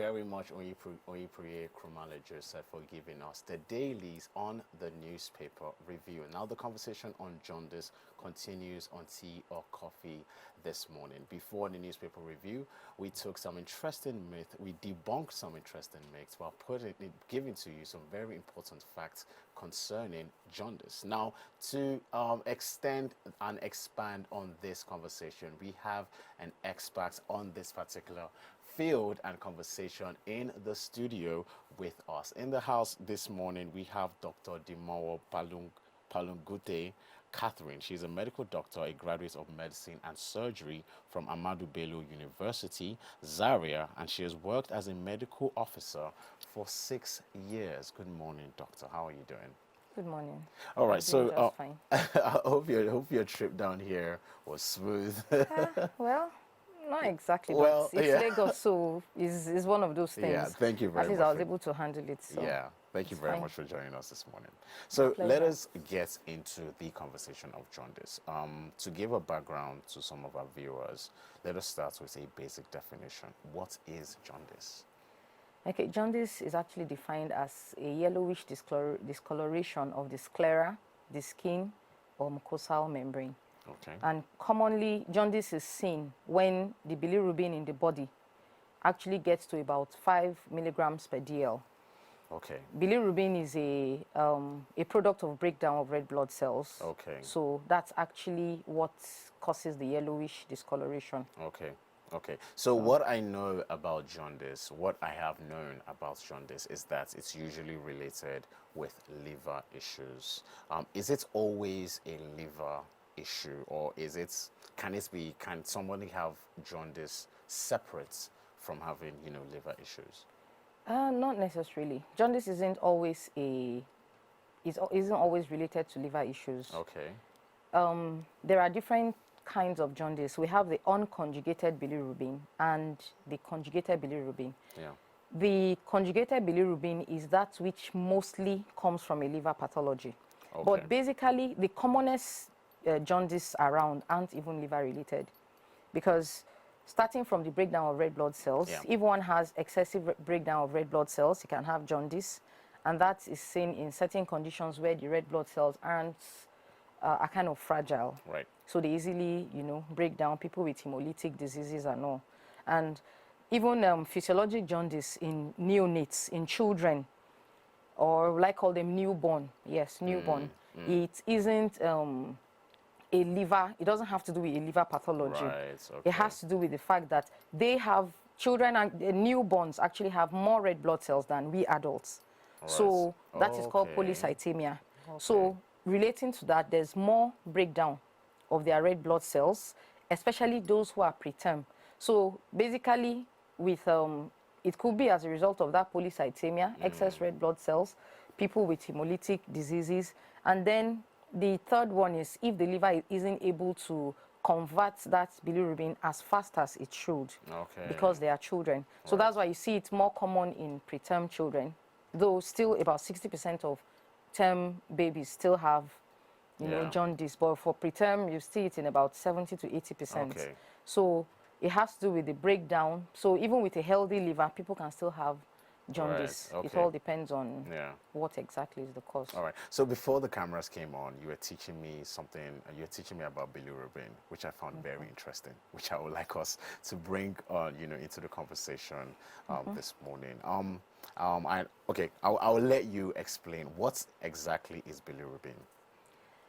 very much, Oyipriye Krumale Joseph, for giving us the dailies on the newspaper review. Now, the conversation on jaundice continues on tea or coffee this morning. Before the newspaper review, we took some interesting myths, we debunked some interesting myths while giving to you some very important facts concerning jaundice. Now, to extend and expand on this conversation, we have an expert on this particular field and conversation in the studio with us. In the house this morning, we have Dr. Dimowo Palungute Catherine. She's a medical doctor, a graduate of medicine and surgery from Ahmadu Bello University, Zaria, and she has worked as a medical officer for 6 years. Good morning, doctor. How are you doing? Good morning. All right, so fine. I hope your trip down here was smooth. Well, not exactly, Well, but it's yeah. Lagos, so is one of those things. Yeah, thank you very At much. least I was able to handle it. So yeah, thank you it's very fine. much for joining us this morning. So pleasure. let us get into the conversation of jaundice. To give a background to some of our viewers, let us start with a basic definition. What is jaundice? Okay, jaundice is actually defined as a yellowish discoloration of the sclera, the skin, or mucosal membrane. Okay. And commonly, jaundice is seen when the bilirubin in the body actually gets to about 5 milligrams per dl. Okay. Bilirubin is a product of breakdown of red blood cells. Okay. So that's actually what causes the yellowish discoloration. Okay. Okay. So what I know about jaundice, what I have known about jaundice is that it's usually related with liver issues. Is it always a liver issue, or can somebody have jaundice separate from having, liver issues? Not necessarily. Jaundice isn't always related to liver issues. Okay. There are different kinds of jaundice. We have the unconjugated bilirubin and the conjugated bilirubin. Yeah. The conjugated bilirubin is that which mostly comes from a liver pathology. Okay. But basically, the commonest jaundice around aren't even liver related, because starting from the breakdown of red blood cells, if one has excessive breakdown of red blood cells, you can have jaundice, and that is seen in certain conditions where the red blood cells are kind of fragile. Right. So they easily, break down. People with hemolytic diseases and all. And even physiologic jaundice in neonates, in children, or like call them newborn. Yes, newborn. It isn't a liver, it doesn't have to do with a liver pathology. Right, okay. It has to do with the fact that children and newborns actually have more red blood cells than we adults. Right. So that is called Okay. polycythemia. Okay. So relating to that, there's more breakdown of their red blood cells, especially those who are preterm. So basically, with it could be as a result of that polycythemia, excess red blood cells, people with hemolytic diseases, and then the third one is if the liver isn't able to convert that bilirubin as fast as it should, because they are children. So that's why you see it more common in preterm children, though still about 60% of term babies still have, jaundice. But for preterm, you see it in about 70 to 80%. Okay. So it has to do with the breakdown. So even with a healthy liver, people can still have jaundice. Right. It Okay. all depends on what exactly is the cause. All right. So before the cameras came on, you were teaching me about bilirubin, which I found very interesting, which I would like us to bring into the conversation this morning. I'll let you explain what exactly is bilirubin.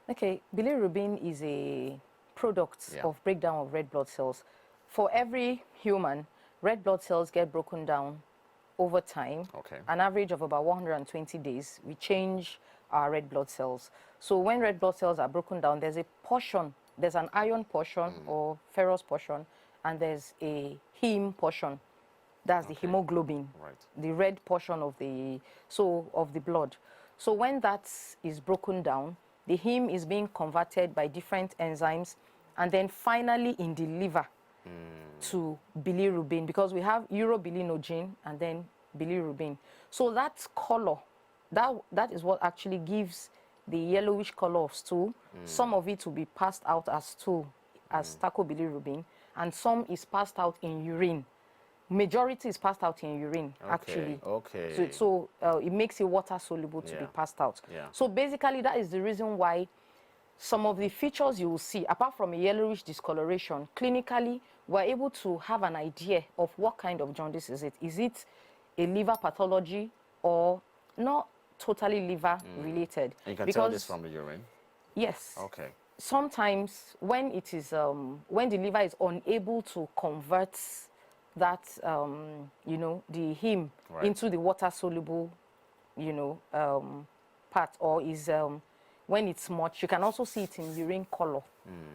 Okay, bilirubin is a product of breakdown of red blood cells. For every human, red blood cells get broken down over time. Okay. An average of about 120 days, we change our red blood cells. So when red blood cells are broken down, there's a portion, there's an iron portion or ferrous portion, and there's a heme portion. That's the hemoglobin, the red portion of the blood. So when that is broken down, the heme is being converted by different enzymes, and then finally in the liver to bilirubin, because we have urobilinogen and then bilirubin. So that color, that is what actually gives the yellowish color of stool. Some of it will be passed out as stool, as bilirubin, and some is passed out in urine majority is passed out in urine, actually. Okay. So it makes it water soluble to be passed out. Yeah. So basically, that is the reason why some of the features you will see, apart from a yellowish discoloration, clinically, we're able to have an idea of what kind of jaundice is it. Is it a liver pathology or not totally liver related? And you can tell this from the urine? Yes. Okay. Sometimes when it is when the liver is unable to convert that you know, the heme into the water soluble, you know, part, or is when it's much, you can also see it in urine color.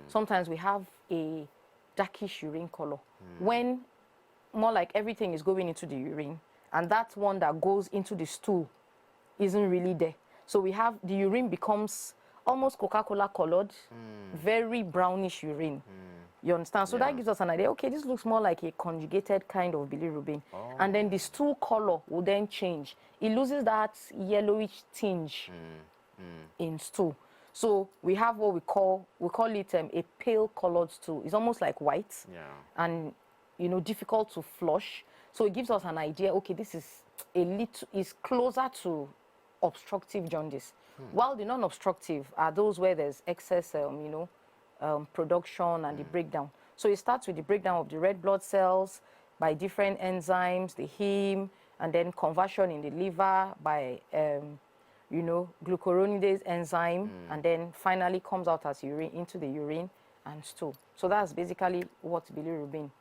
Sometimes we have a darkish urine color when more like everything is going into the urine, and that one that goes into the stool isn't really there. So we have the urine becomes almost Coca-Cola colored, very brownish urine. You understand? So that gives us an idea. Okay, this looks more like a conjugated kind of bilirubin. And then the stool color will then change. It loses that yellowish tinge in stool. So we have what we call it a pale colored stool. It's almost like white, and you know, difficult to flush. So it gives us an idea. Okay, this is closer to obstructive jaundice. While the non-obstructive are those where there's excess, you know, production and the breakdown. So it starts with the breakdown of the red blood cells by different enzymes, the heme, and then conversion in the liver by, you know, glucuronidase enzyme, and then finally comes out as urine into the urine and stool. So that's basically what bilirubin.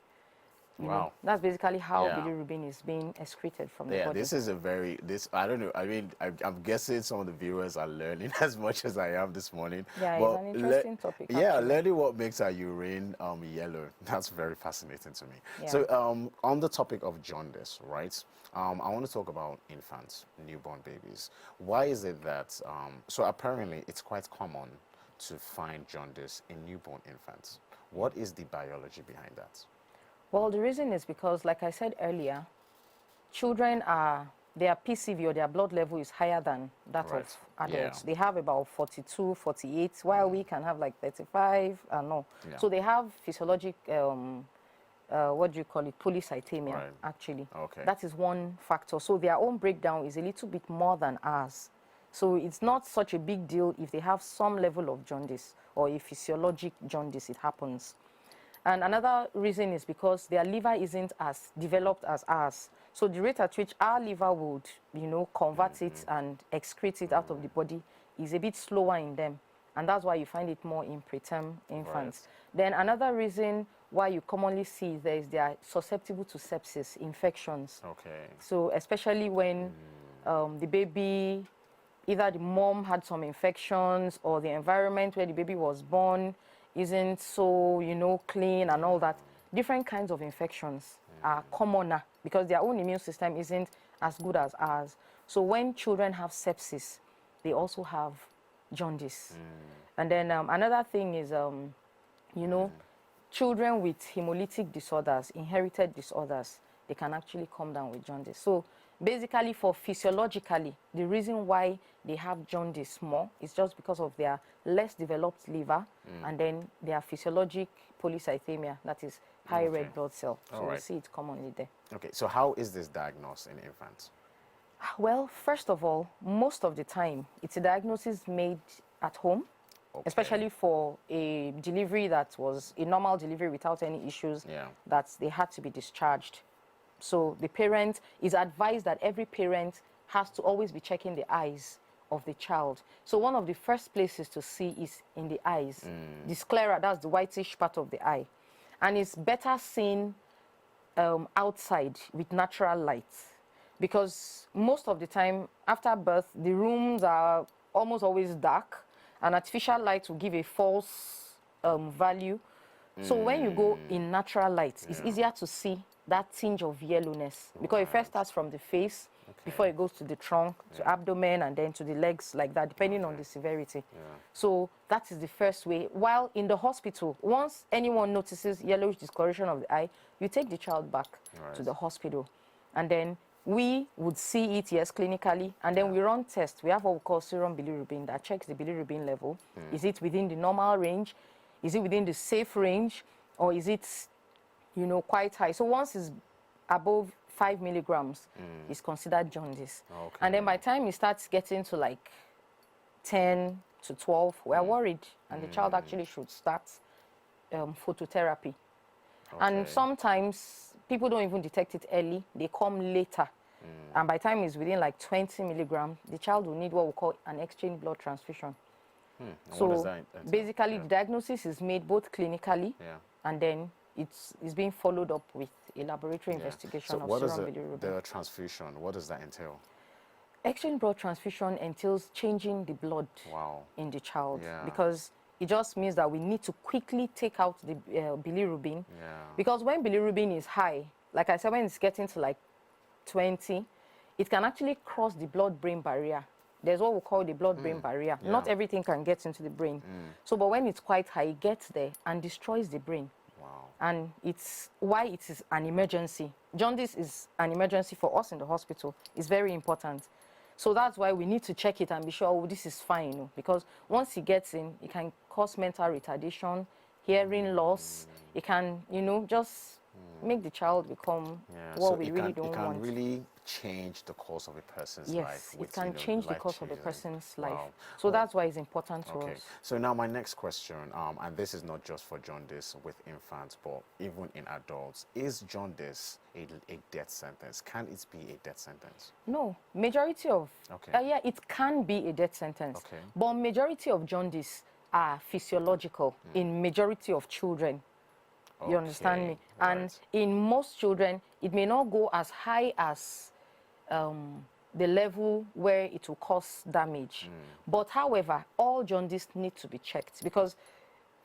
You know, that's basically how bilirubin is being excreted from the body. This is I don't know. I mean, I'm guessing some of the viewers are learning as much as I am this morning. Yeah, but it's an interesting topic. Yeah, actually. learning what makes our urine yellow. That's very fascinating to me. Yeah. So on the topic of jaundice, right? I want to talk about infants, newborn babies. Why is it that, so apparently it's quite common to find jaundice in newborn infants. What is the biology behind that? Well, the reason is because, like I said earlier, children their PCV or their blood level is higher than that of adults. They have about 42, 48, while we can have like 35, no. So they have physiologic, what do you call it, polycythemia, actually. Okay. That is one factor. So their own breakdown is a little bit more than ours. So it's not such a big deal if they have some level of jaundice or a physiologic jaundice, it happens. And another reason is because their liver isn't as developed as ours. So the rate at which our liver would, you know, convert it and excrete it out of the body is a bit slower in them. And that's why you find it more in preterm infants. Then another reason why you commonly see there is they are susceptible to sepsis, infections. Okay. So especially when the baby, either the mom had some infections or the environment where the baby was born isn't so, you know, clean and all that. Different kinds of infections are commoner because their own immune system isn't as good as ours. So when children have sepsis, they also have jaundice. And then another thing is, you know, children with hemolytic disorders, inherited disorders, they can actually come down with jaundice. So basically, for physiologically, the reason why they have jaundice more is just because of their less developed liver and then their physiologic polycythemia, that is high red blood cell. So we see it commonly there. Okay, so how is this diagnosed in infants? Well, first of all, most of the time, it's a diagnosis made at home, especially for a delivery that was a normal delivery without any issues, that they had to be discharged. So the parent is advised that every parent has to always be checking the eyes of the child. So one of the first places to see is in the eyes. The sclera, that's the whitish part of the eye. And it's better seen outside with natural light, because most of the time after birth, the rooms are almost always dark, and artificial light will give a false value. So when you go in natural light, it's easier to see that tinge of yellowness, because it first starts from the face before it goes to the trunk, to abdomen, and then to the legs, like that, depending on the severity. So that is the first way. While in the hospital, once anyone notices yellowish discoloration of the eye, you take the child back to the hospital, and then we would see it, yes, clinically, and then we run tests. We have what we call serum bilirubin that checks the bilirubin level. Is it within the normal range? Is it within the safe range? Or is it, you know, quite high? So once it's above 5 milligrams is considered jaundice. Okay. And then by the time it starts getting to like 10 to 12, we're worried, and the child actually should start phototherapy. And Okay. sometimes people don't even detect it early, they come later. And by the time it's within like 20 milligrams, the child will need what we call an exchange blood transfusion. And So what does that entail? basically, Yeah. the diagnosis is made both clinically, Yeah. and then it's being followed up with a laboratory Yeah. investigation So of what is serum bilirubin. the transfusion? What does that entail? Exchange blood transfusion entails changing the blood Wow. in the child, Yeah. because it just means that we need to quickly take out the bilirubin. Yeah. Because when bilirubin is high, like I said, when it's getting to like 20, it can actually cross the blood-brain barrier. There's what we call the blood-brain barrier. Yeah. Not everything can get into the brain. So, but when it's quite high, it gets there and destroys the brain. Wow. And it's why it is an emergency. Jaundice is an emergency for us in the hospital. It's very important. So that's why we need to check it and be sure, oh, this is fine. You know, because once it gets in, it can cause mental retardation, hearing loss. It can, you know, just make the child become Yeah. what So we it really can, don't it can want. really change the course of a person's life. Yes, it with, can change the course of a life-changing. person's life. Wow. So that's why it's important to Okay. us. So now my next question, and this is not just for jaundice with infants, but even in adults, is jaundice a death sentence? Can it be a death sentence? No, majority of, Okay. yeah, it can be a death sentence. Okay. But majority of jaundice are physiological in majority of children. You understand me? Okay, And right. in most children, it may not go as high as the level where it will cause damage. But however, all jaundice need to be checked, because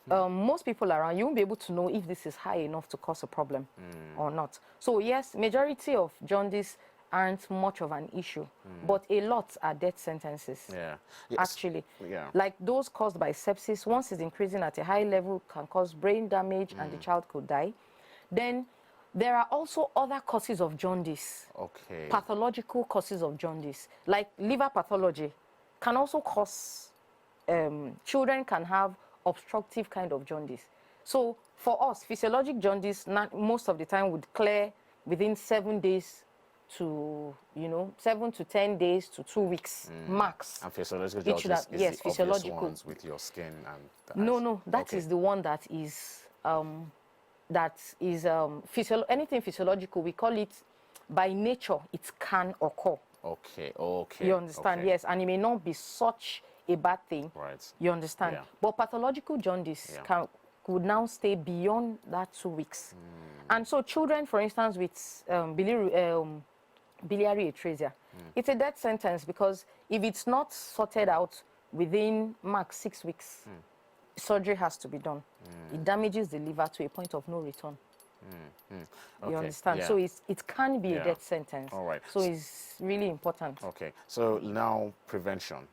most people around, you won't be able to know if this is high enough to cause a problem or not. So yes, majority of jaundice aren't much of an issue, but a lot are death sentences. Yeah. Yes. Actually, Yeah. like those caused by sepsis, once it's increasing at a high level, can cause brain damage and the child could die. Then there are also other causes of jaundice, Okay. pathological causes of jaundice, like liver pathology can also cause, children can have obstructive kind of jaundice. So for us, physiologic jaundice most of the time would clear within 7 days to, 7 to 10 days to 2 weeks max. And physiological It should jaundice have- is yes, the obvious physiological. ones with your skin and the No, eyes. no, that is Okay. the one that is anything physiological. We call it, by nature, it can occur. Okay. Okay. You understand? Okay. Yes, and it may not be such a bad thing. Right. You understand? Yeah. But pathological jaundice Yeah. could now stay beyond that 2 weeks. And so children, for instance, with biliary atresia, it's a death sentence, because if it's not sorted out within max 6 weeks, surgery has to be done. It damages the liver to a point of no return. You Okay, understand? yeah. So it can be Yeah. a death sentence. All right. So it's really important. Okay. So now prevention.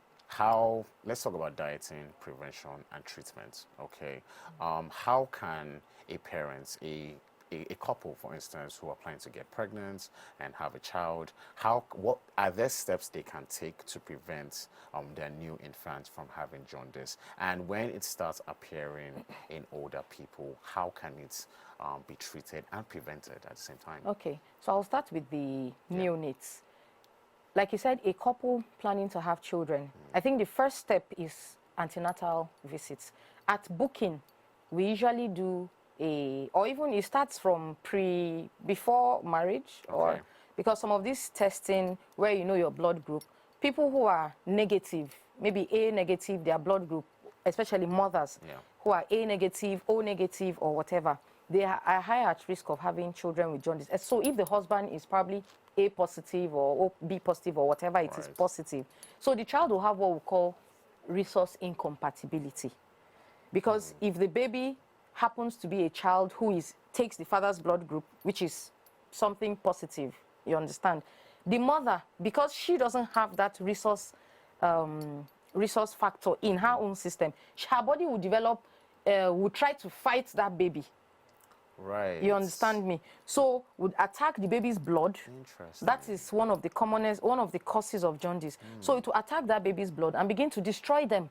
Let's talk about dieting, prevention, and treatment. Okay. How can a parent, a couple, for instance, who are planning to get pregnant and have a child, what are there steps they can take to prevent their new infant from having jaundice? And when it starts appearing in older people, how can it be treated and prevented at the same time? Okay, so I'll start with the neonates. Like you said, a couple planning to have children, I think the first step is antenatal visits. At booking, we usually do or even it starts from before marriage, or Okay. because some of this testing where you know your blood group, people who are negative, maybe A negative, their blood group, especially mothers Yeah. who are A negative, O negative, or whatever, they are higher at risk of having children with jaundice. And so if the husband is probably A positive or B positive or whatever it is Right. positive, so the child will have what we call resource incompatibility. Because if the baby happens to be a child who takes the father's blood group, which is something positive, you understand, the mother, because she doesn't have that resource factor in her own system, her body will develop, will try to fight that baby. Right. You understand me? So would attack the baby's blood. Interesting. That is one of the causes of jaundice. So it will attack that baby's blood and begin to destroy them.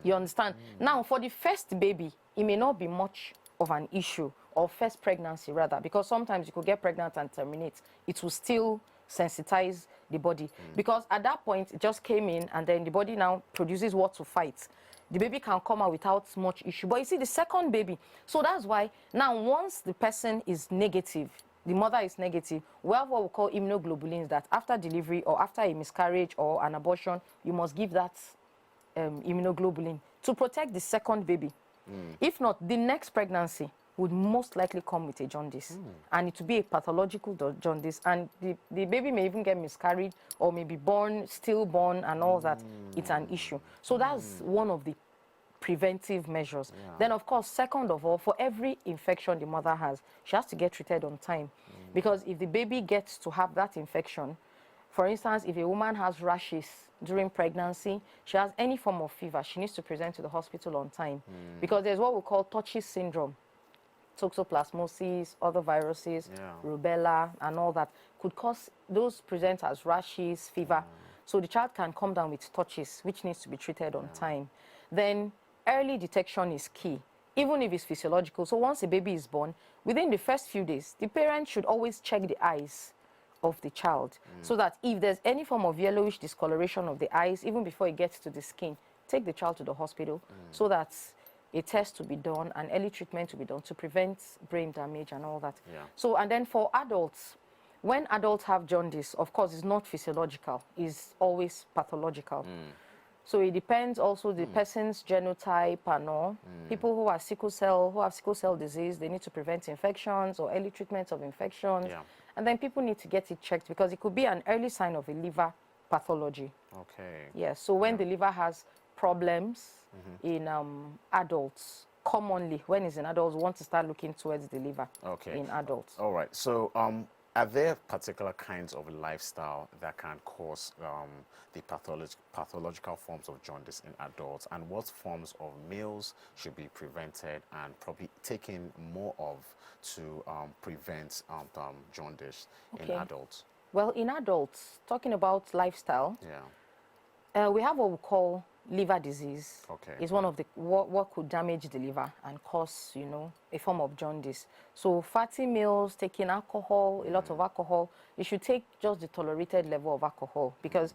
You understand? Now, for the first baby, it may not be much of an issue, or first pregnancy rather, because sometimes you could get pregnant and terminate. It will still sensitize the body, because at that point it just came in and then the body now produces what to fight. The baby can come out without much issue. But you see, the second baby, so that's why now once the person is negative, the mother is negative, we have what we call immunoglobulins, that after delivery or after a miscarriage or an abortion, you must give that immunoglobulin to protect the second baby. If not, the next pregnancy would most likely come with a jaundice, and it would be a pathological jaundice, and the baby may even get miscarried or may be born, stillborn, and all that. It's an issue. So that's one of the preventive measures. Then, of course, second of all, for every infection the mother has, she has to get treated on time, because if the baby gets to have that infection, for instance, if a woman has rashes during pregnancy, she has any form of fever, she needs to present to the hospital on time, because there's what we call Touchy syndrome. Toxoplasmosis, other viruses, rubella, and all that could cause, those present as rashes, fever. So the child can come down with touches, which needs to be treated on time. Then early detection is key, even if it's physiological. So once a baby is born, within the first few days, the parent should always check the eyes of the child, so that if there's any form of yellowish discoloration of the eyes, even before it gets to the skin, take the child to the hospital, so that a test to be done and early treatment to be done to prevent brain damage and all that. So, and then for adults, when adults have jaundice, of course, it's not physiological, it's always pathological. So it depends also the person's genotype and all. People who have sickle cell disease, they need to prevent infections or early treatment of infections. And then people need to get it checked, because it could be an early sign of a liver pathology. Yes, so when the liver has problems in adults, commonly when it's in adults, we want to start looking towards the liver in adults. All right. So are there particular kinds of lifestyle that can cause the pathological forms of jaundice in adults, and what forms of meals should be prevented and probably taken more of to prevent jaundice in adults? Well, in adults, talking about lifestyle, we have what we call liver disease. It's one of the what could damage the liver and cause, you know, a form of jaundice. So fatty meals, taking alcohol, a lot of alcohol, you should take just the tolerated level of alcohol, because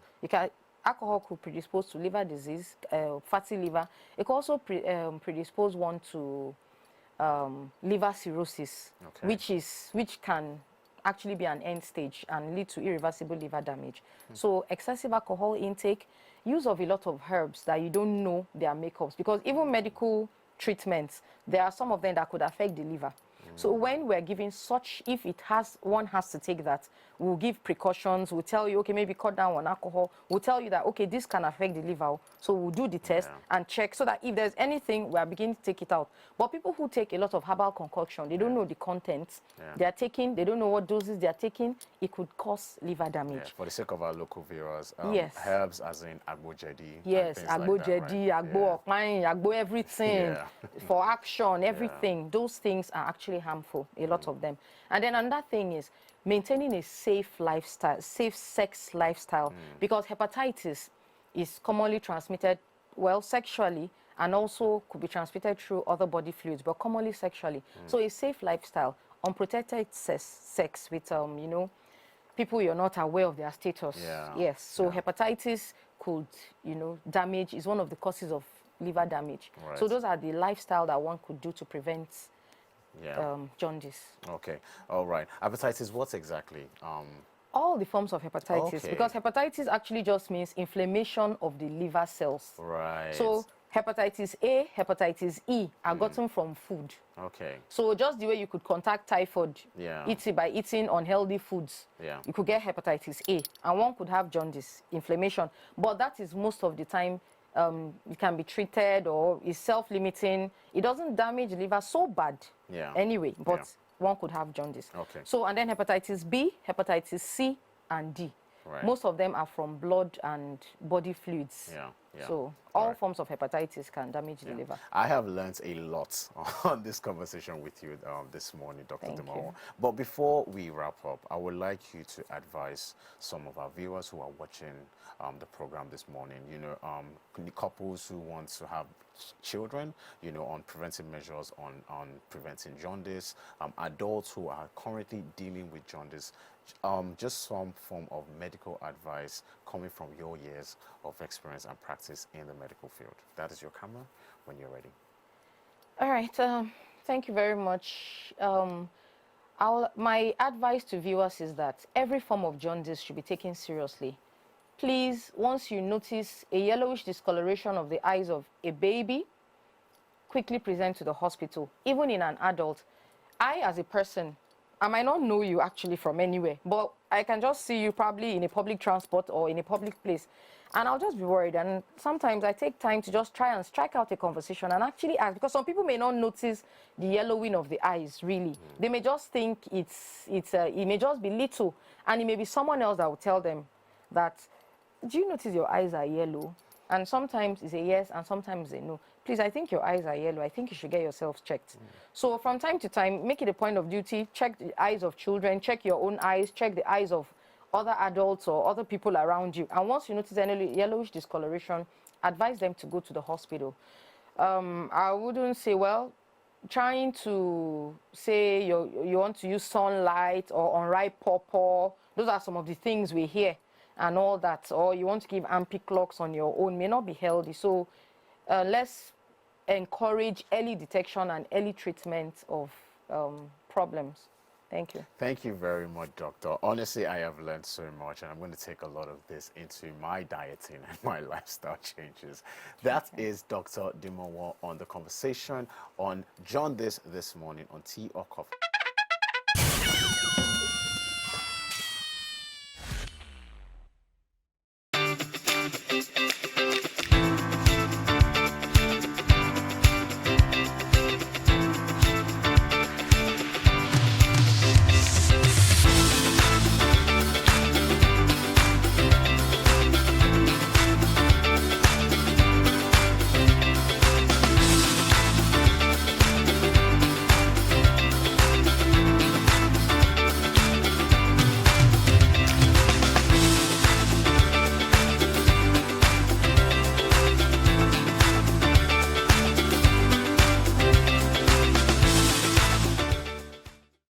alcohol could predispose to liver disease, fatty liver. It could also predispose one to liver cirrhosis, which can actually be an end stage and lead to irreversible liver damage. So excessive alcohol intake, use of a lot of herbs that you don't know their makeups, because even medical treatments, there are some of them that could affect the liver. So when we're giving such, if it has, one has to take that, we'll give precautions, we'll tell you, okay, maybe cut down on alcohol, we'll tell you that, okay, this can affect the liver, so we'll do the test and check, so that if there's anything, we are beginning to take it out. But people who take a lot of herbal concoction, they don't know the contents they are taking, they don't know what doses they are taking, it could cause liver damage. For the sake of our local viewers, herbs as in agbojedi. Agbojedi, agbo okpain, agbo everything, for action, everything, those things are actually harmful, a lot of them. And then another thing is maintaining a safe lifestyle, safe sex lifestyle, because hepatitis is commonly transmitted, well, sexually, and also could be transmitted through other body fluids, but commonly sexually. So a safe lifestyle, unprotected sex with, you know, people you're not aware of their status. Yes, so hepatitis could, you know, damage, is one of the causes of liver damage. So those are the lifestyle that one could do to prevent jaundice. All right. Hepatitis, what exactly? All the forms of hepatitis, because hepatitis actually just means inflammation of the liver cells. So hepatitis A, hepatitis E are gotten from food. So just the way you could contact typhoid by eating unhealthy foods, you could get hepatitis A, and one could have jaundice, inflammation. But that is most of the time, it can be treated or is self-limiting. It doesn't damage the liver so bad anyway, but one could have jaundice. So, and then hepatitis B, hepatitis C, and D. Most of them are from blood and body fluids. So All forms of hepatitis can damage the liver. I have learned a lot on this conversation with you this morning, Dr. Thank Demowo. you. But before we wrap up, I would like you to advise some of our viewers who are watching the program this morning, the couples who want to have children, on preventive measures on preventing jaundice, adults who are currently dealing with jaundice, just some form of medical advice coming from your years of experience and practice in the medical field. That is your camera when you're ready. All right. Thank you very much. My advice to viewers is that every form of jaundice should be taken seriously. Please, once you notice a yellowish discoloration of the eyes of a baby, quickly present to the hospital. Even in an adult, I, as a person, I might not know you actually from anywhere, but I can just see you probably in a public transport or in a public place, and I'll just be worried. And sometimes I take time to just try and strike out a conversation and actually ask, because some people may not notice the yellowing of the eyes, really. They may just think it may just be little, and it may be someone else that will tell them that, do you notice your eyes are yellow? And sometimes it's a yes, and sometimes it's a no. Please, I think your eyes are yellow. I think you should get yourself checked. So from time to time, make it a point of duty, check the eyes of children, check your own eyes, check the eyes of other adults or other people around you. And once you notice any yellowish discoloration, advise them to go to the hospital. I wouldn't say, well, trying to say you want to use sunlight or unripe pawpaw, those are some of the things we hear and all that, or you want to give ampiclox on your own may not be healthy. So let's encourage early detection and early treatment of problems. Thank you. Thank you very much, Doctor. Honestly, I have learned so much, and I'm going to take a lot of this into my dieting and my lifestyle changes. That is Dr. Demowo on the conversation on jaundice this morning on Tea or Coffee.